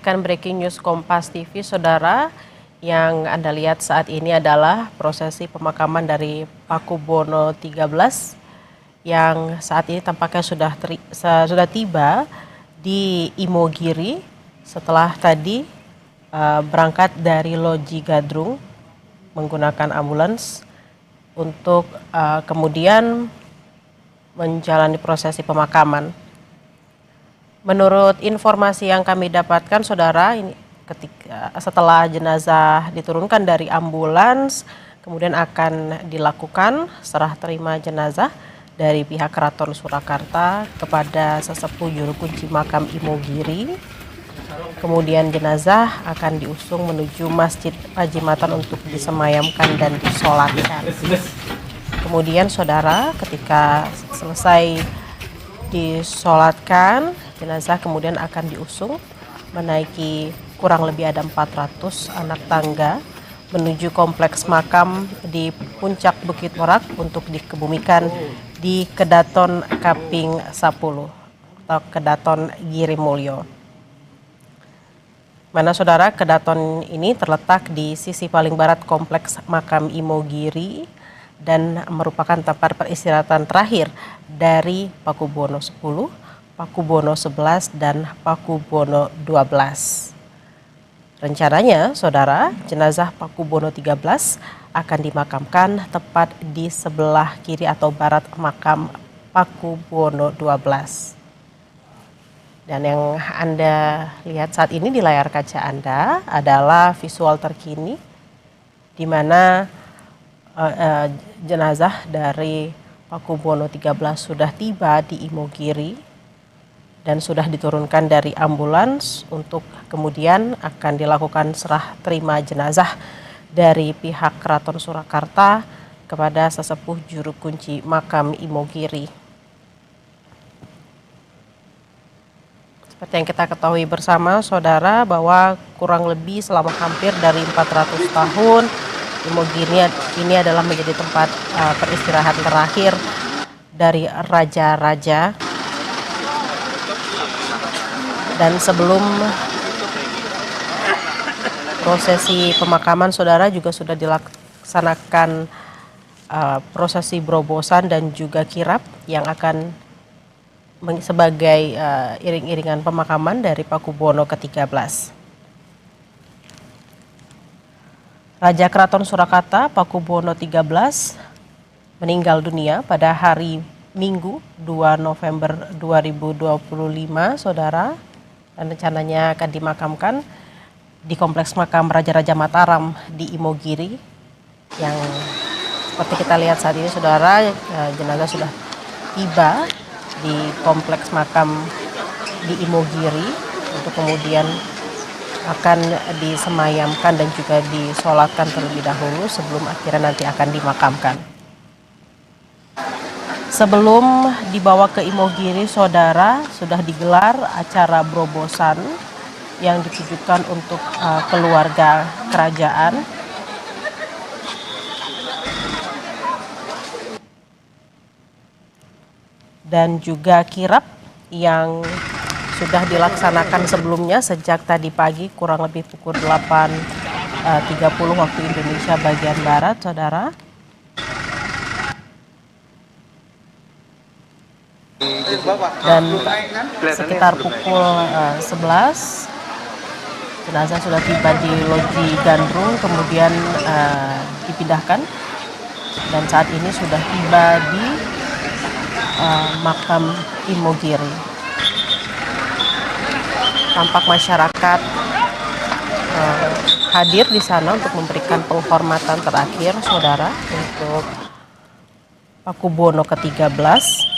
Breaking News Kompas TV, Saudara. Yang Anda lihat saat ini adalah prosesi pemakaman dari Pakubono 13 yang saat ini tampaknya sudah tiba di Imogiri setelah tadi berangkat dari Loji Gadrung menggunakan ambulans untuk kemudian menjalani prosesi pemakaman. Menurut informasi yang kami dapatkan, Saudara, ini setelah jenazah diturunkan dari ambulans, kemudian akan dilakukan serah terima jenazah dari pihak Keraton Surakarta kepada sesepuh juru kunci makam Imogiri. Kemudian jenazah akan diusung menuju Masjid Pajimatan untuk disemayamkan dan disolatkan. Kemudian, Saudara, ketika selesai disolatkan, jenazah kemudian akan diusung menaiki kurang lebih ada 400 anak tangga menuju kompleks makam di puncak Bukit Merak untuk dikebumikan di Kedaton Kaping 10 atau Kedaton Girimulyo. Mana, Saudara, Kedaton ini terletak di sisi paling barat kompleks makam Imogiri dan merupakan tempat peristirahatan terakhir dari Pakubono 10, Pakubono 11, dan Pakubono 12. Rencananya, Saudara, jenazah Pakubono 13 akan dimakamkan tepat di sebelah kiri atau barat makam Pakubono 12. Dan yang Anda lihat saat ini di layar kaca Anda adalah visual terkini di mana jenazah dari Pakubono 13 sudah tiba di Imogiri dan sudah diturunkan dari ambulans untuk kemudian akan dilakukan serah terima jenazah dari pihak Keraton Surakarta kepada sesepuh juru kunci makam Imogiri. Seperti yang kita ketahui bersama, Saudara, bahwa kurang lebih selama hampir dari 400 tahun Imogiri ini adalah menjadi tempat peristirahatan terakhir dari raja-raja. Dan sebelum prosesi pemakaman, Saudara, juga sudah dilaksanakan prosesi berobosan dan juga kirap yang akan sebagai iring-iringan pemakaman dari Pakubono ke-13. Raja Keraton Surakarta Pakubono 13 meninggal dunia pada hari Minggu 2 November 2025, Saudara, dan rencananya akan dimakamkan di Kompleks Makam Raja-Raja Mataram di Imogiri. Yang seperti kita lihat saat ini, Saudara, jenazah sudah tiba di Kompleks Makam di Imogiri untuk kemudian akan disemayamkan dan juga disolatkan terlebih dahulu sebelum akhirnya nanti akan dimakamkan. Sebelum dibawa ke Imogiri, Saudara, sudah digelar acara berobosan yang ditujukan untuk keluarga kerajaan. Dan juga kirap yang sudah dilaksanakan sebelumnya sejak tadi pagi kurang lebih pukul 8.30 waktu Indonesia bagian Barat, Saudara. Dan sekitar pukul 11 jenazah sudah tiba di Loji Gandrung, kemudian dipindahkan dan saat ini sudah tiba di makam Imogiri. Tampak masyarakat hadir di sana untuk memberikan penghormatan terakhir, Saudara, untuk Pakubono ke-13.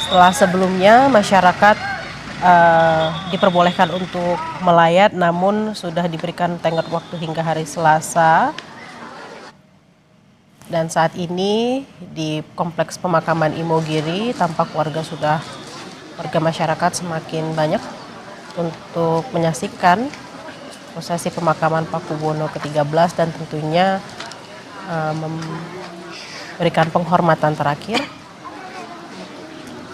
Setelah sebelumnya masyarakat diperbolehkan untuk melayat, namun sudah diberikan tenggat waktu hingga hari Selasa. Dan saat ini di Kompleks Pemakaman Imogiri tampak warga masyarakat semakin banyak untuk menyaksikan prosesi pemakaman Pakubono ke-13 dan tentunya berikan penghormatan terakhir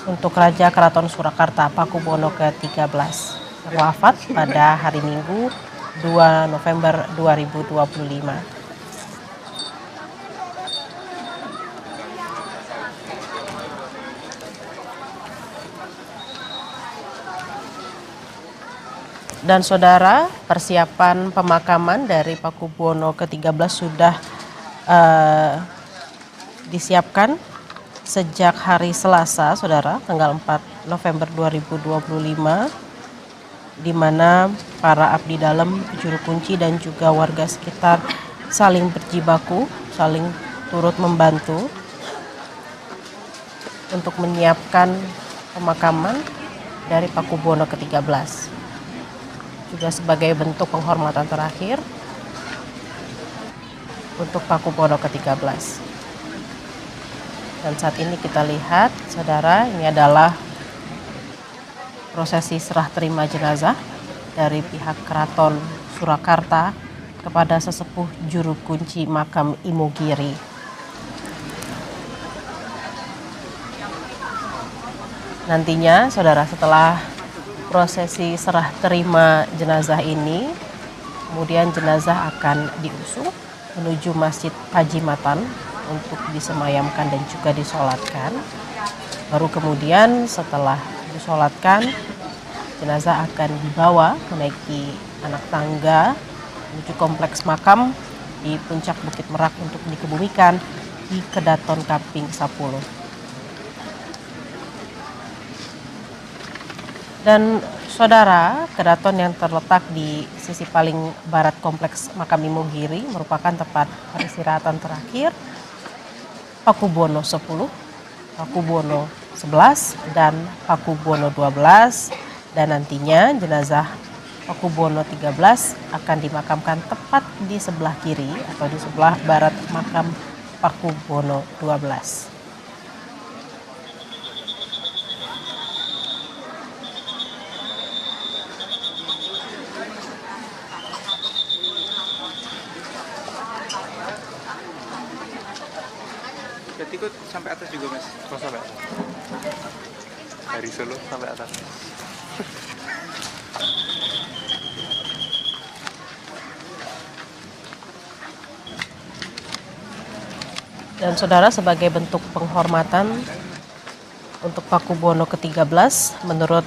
untuk Raja Keraton Surakarta Pakubono ke-13 yang wafat pada hari Minggu 2 November 2025. Dan saudara, persiapan pemakaman dari Pakubono ke-13 sudah disiapkan sejak hari Selasa, saudara, tanggal 4 November 2025, di mana para abdi dalam, juru kunci dan juga warga sekitar saling berjibaku, saling turut membantu untuk menyiapkan pemakaman dari Pakubono ke-13. Juga sebagai bentuk penghormatan terakhir untuk Pakubono ke-13. Dan saat ini kita lihat, saudara, ini adalah prosesi serah terima jenazah dari pihak Keraton Surakarta kepada sesepuh juru kunci makam Imogiri. Nantinya, saudara, setelah prosesi serah terima jenazah ini, kemudian jenazah akan diusung menuju Masjid Pajimatan untuk disemayamkan dan juga disolatkan. Baru kemudian setelah disolatkan, jenazah akan dibawa menaiki anak tangga menuju kompleks makam di puncak Bukit Merak untuk dikebumikan di Kedaton Kaping 10. Dan saudara, Kedaton yang terletak di sisi paling barat kompleks makam Imogiri merupakan tempat peristirahatan terakhir Pakubono 10, Pakubono 11, dan Pakubono 12. Dan nantinya jenazah Pakubono 13 akan dimakamkan tepat di sebelah kiri atau di sebelah barat makam Pakubono 12. Berarti ikut sampai atas juga, Mas? Oh, sampai atas. Dari Solo sampai atas. Dan saudara, sebagai bentuk penghormatan untuk Pakubono ke-13, menurut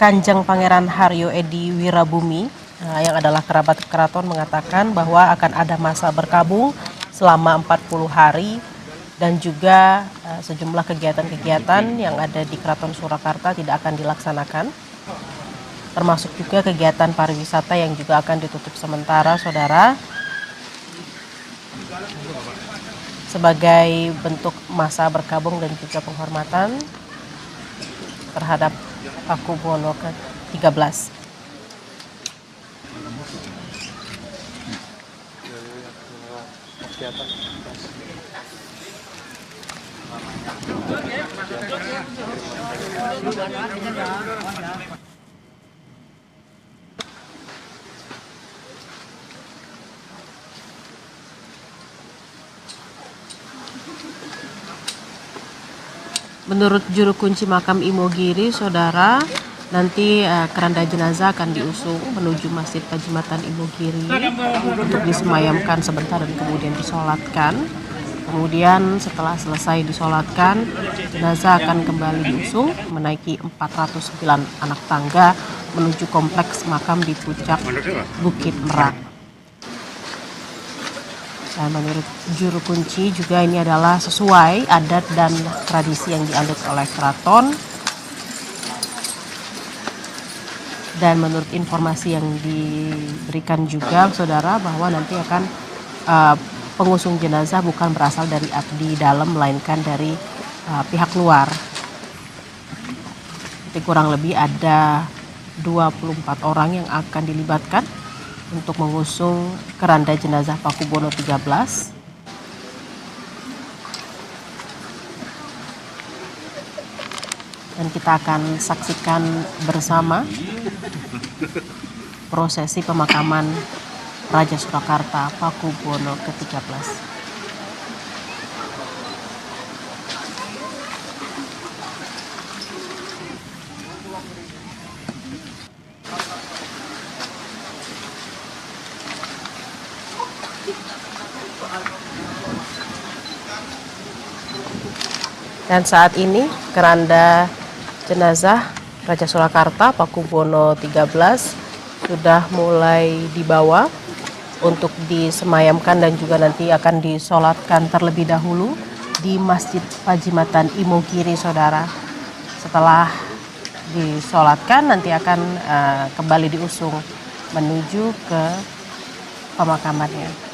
Kanjeng Pangeran Haryo Edi Wirabumi yang adalah kerabat keraton, mengatakan bahwa akan ada masa berkabung selama 40 hari dan juga sejumlah kegiatan-kegiatan yang ada di Keraton Surakarta tidak akan dilaksanakan, termasuk juga kegiatan pariwisata yang juga akan ditutup sementara, saudara, sebagai bentuk masa berkabung dan juga penghormatan terhadap Pakubono ke-13. Menurut juru kunci makam Imogiri, saudara, nanti keranda jenazah akan diusung menuju Masjid Pajimatan Imogiri untuk disemayamkan sebentar dan kemudian disolatkan. Kemudian setelah selesai disolatkan, jenazah akan kembali diusung menaiki 409 anak tangga menuju kompleks makam di puncak Bukit Merak. Dan menurut juru kunci juga ini adalah sesuai adat dan tradisi yang dianut oleh keraton. Dan menurut informasi yang diberikan juga, saudara, bahwa nanti akan pengusung jenazah bukan berasal dari abdi dalam, melainkan dari pihak luar. Jadi kurang lebih ada 24 orang yang akan dilibatkan untuk mengusung keranda jenazah Pakubono 13. Dan kita akan saksikan bersama prosesi pemakaman Raja Surakarta Pakubuwono ke-13. Dan saat ini keranda jenazah Raja Surakarta Pakubuwono 13 sudah mulai dibawa untuk disemayamkan dan juga nanti akan disolatkan terlebih dahulu di Masjid Pajimatan Imogiri, saudara. Setelah disolatkan nanti akan kembali diusung menuju ke pemakamannya.